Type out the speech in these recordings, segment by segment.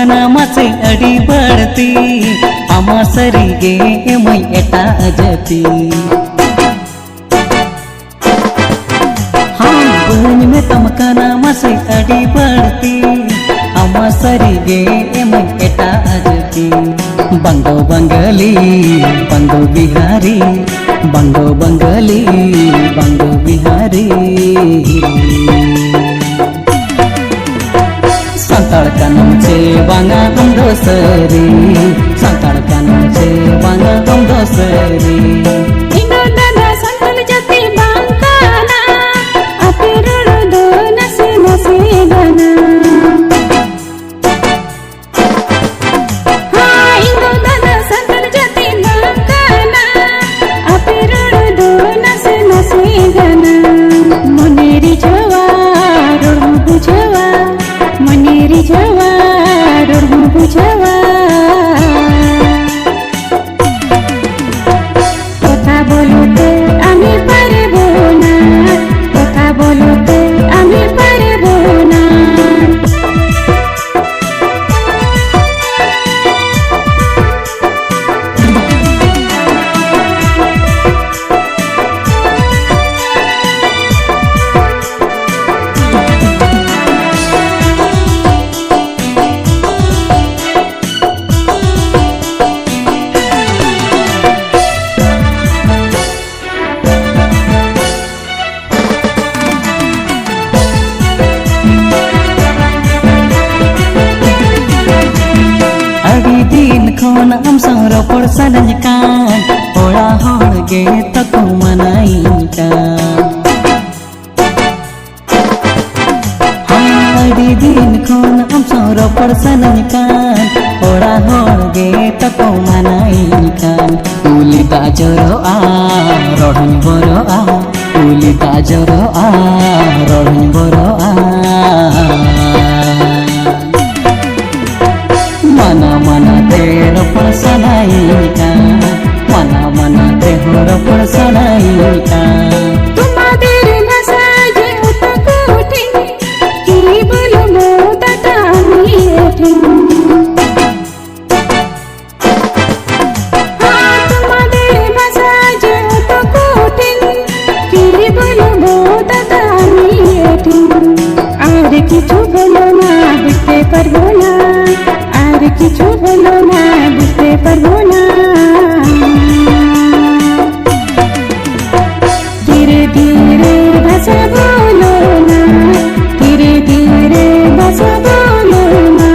kana masih adi berarti ama sarige emai eta ajati Bani metam kana masih adi berarti ama sarige emai eta ajati Bangdo Bangali Bangdo Bihari Bangdo Bangali Bangdo Bihari Santar kanam ce banga amdosari Santar kanam ce banga amdosari Indo dada santal jati bangkana api rudu nasi nasi gana Ha Indo dada santal jati bangkana api rudu nasi nasi gana Moneri Jawa rurbu Jawa Moneri Jawa rurbu Jawa Kota bolote ami parebo na Kota bolote ami parebo na Khona am sang ro por sananyakan ora horge taku manaikan Hari din khona am sang ro por sananyakan ora horge taku manaikan Ulita joro a rohon boro a Ulita joro a rohon boro a Mana-mana tero persanaika Mana-mana tero persanaika Tumadere nasaje utakuti Kiri bulumu tatami etin Tumadere nasaje utakuti Kiri bulumu tatami etin Aare kichu bolona bite pargona Aare kichu bolona bite pargona धीरे धीरे भाषा बोलो ना धीरे धीरे भाषा बोलो ना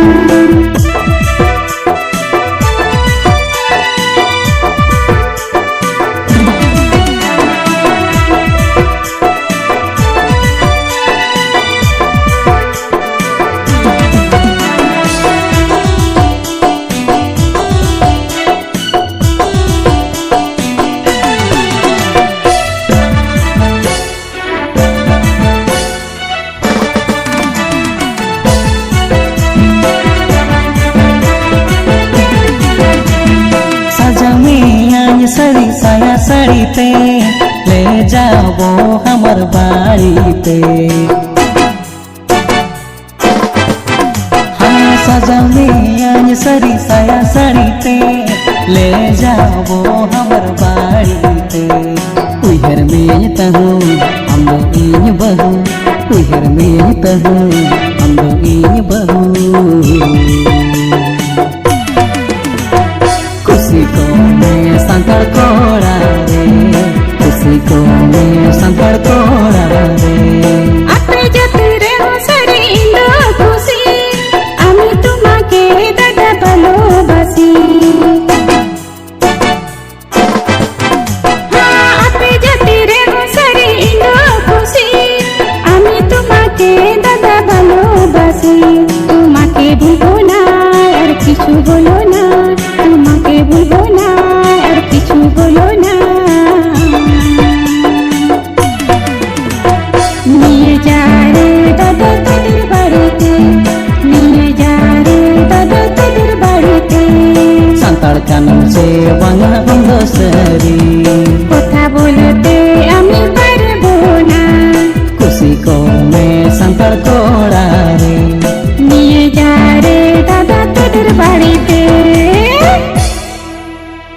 सड़ी साया सड़ी पे ले जाओ हमर बाड़ी पे हाँ सजौने आज सड़ी साया सड़ी पे ले जाओ हमर बाड़ी पे उहर में तहु हम दो इन बहू उहर में तहु हम दो इन बहू खुशी को मैं संकट कोड़ा रे खुशी को मैं संकट कोड़ा रे अपने जति रे सरी इंदो खुशी आमी तुम्हाके दादा भालोबासी हाँ अपने जति रे सरी इंदो खुशी आमी तुम्हाके दादा भालोबासी तुम्हाके भूलो ना और किछु बोलो ना तुम्हाके भूलो ना और किछु बोलो ना निये जा रे दादा तोदर बाड़ीते निये जा रे दादा तोदर बाड़ीते संताड़ कानून से बंगा अंधोसरी कथा बोलते आमी पारबो ना खुशी को मैं संताड़ को